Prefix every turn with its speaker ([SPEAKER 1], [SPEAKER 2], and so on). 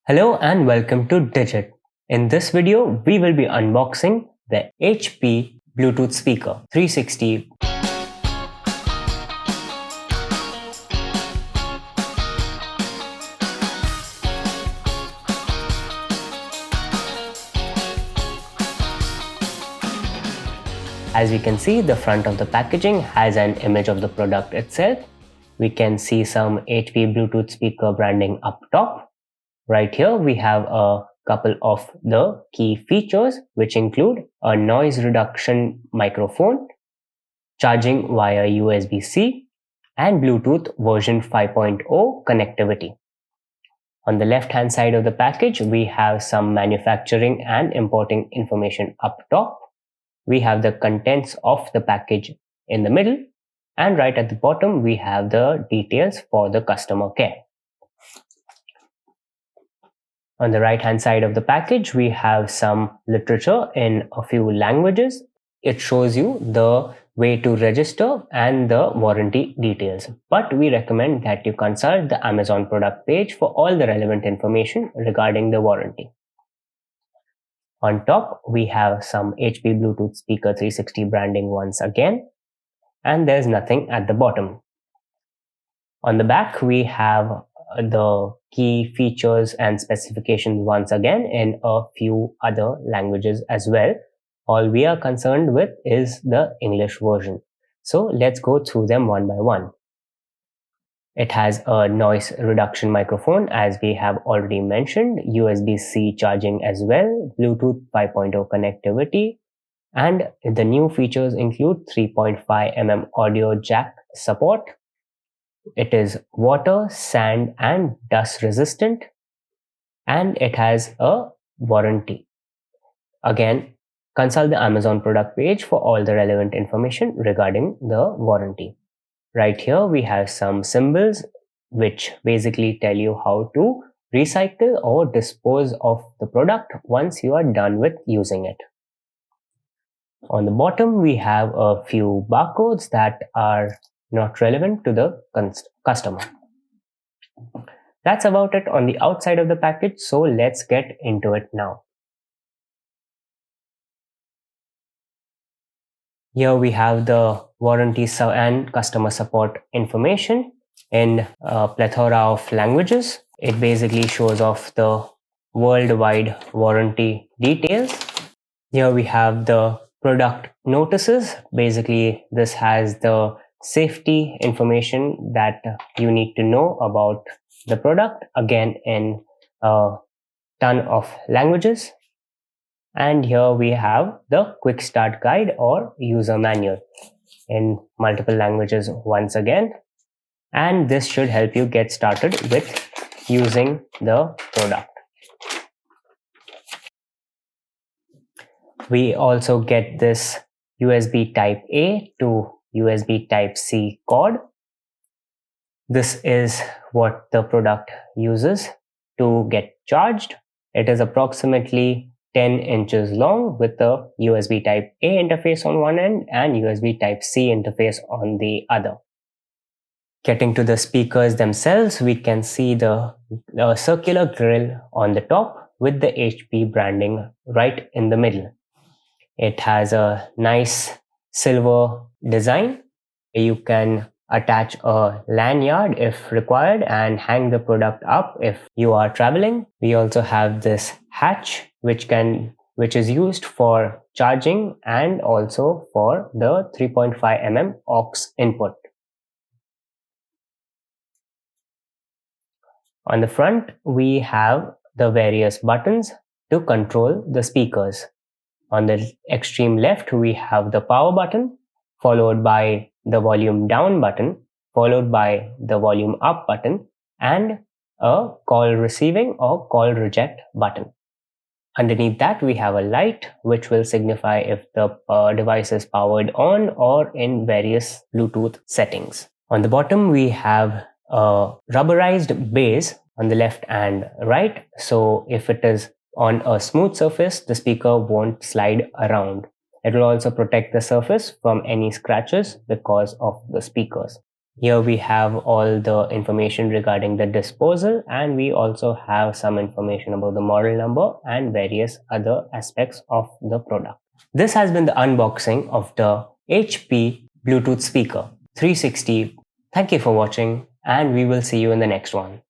[SPEAKER 1] Hello and welcome to Digit. In this video, we will be unboxing the HP Bluetooth speaker 360. As we can see, the front of the packaging has an image of the product itself. We can see some HP Bluetooth speaker branding up top. Right here, we have a couple of the key features, which include a noise reduction microphone, charging via USB-C, and Bluetooth version 5.0 connectivity. On the left-hand side of the package, we have some manufacturing and importing information up top. We have the contents of the package in the middle, and right at the bottom, we have the details for the customer care. On the right-hand side of the package, we have some literature in a few languages. It shows you the way to register and the warranty details. But we recommend that you consult the Amazon product page for all the relevant information regarding the warranty. On top, we have some HP Bluetooth Speaker 360 branding once again, and there's nothing at the bottom. On the back, we have the key features and specifications once again in a few other languages as well. All we are concerned with is the English version. So let's go through them one by one. It has a noise reduction microphone, as we have already mentioned, USB-C charging as well, Bluetooth 5.0 connectivity, and the new features include 3.5 mm audio jack support. It is water, sand, and dust resistant, and it has a warranty. Again, consult the Amazon product page for all the relevant information regarding the warranty. Right here, we have some symbols which basically tell you how to recycle or dispose of the product once you are done with using it. On the bottom, we have a few barcodes that are not relevant to the customer. That's about it on the outside of the package, so let's get into it now. Here we have the warranty and customer support information in a plethora of languages. It basically shows off the worldwide warranty details. Here we have the product notices. Basically, this has the safety information that you need to know about the product, again in a ton of languages. And here we have the quick start guide or user manual in multiple languages once again, and this should help you get started with using the product. We also get this USB type A to USB Type-C cord. This is what the product uses to get charged. It is approximately 10 inches long with the USB Type-A interface on one end and USB Type-C interface on the other. Getting to the speakers themselves, we can see the circular grille on the top with the HP branding right in the middle. It has a nice silver design. You can attach a lanyard if required and hang the product up if you are traveling. We also have this hatch which is used for charging and also for the 3.5 mm aux input. On the front, we have the various buttons to control the speakers. On the extreme left, we have the power button, followed by the volume down button, followed by the volume up button, and a call receiving or call reject button. Underneath that, we have a light which will signify if the device is powered on or in various Bluetooth settings. On the bottom, we have a rubberized base on the left and right. So if it is on a smooth surface, the speaker won't slide around. It will also protect the surface from any scratches because of the speakers. Here we have all the information regarding the disposal, and we also have some information about the model number and various other aspects of the product. This has been the unboxing of the HP Bluetooth speaker 360. Thank you for watching, and we will see you in the next one.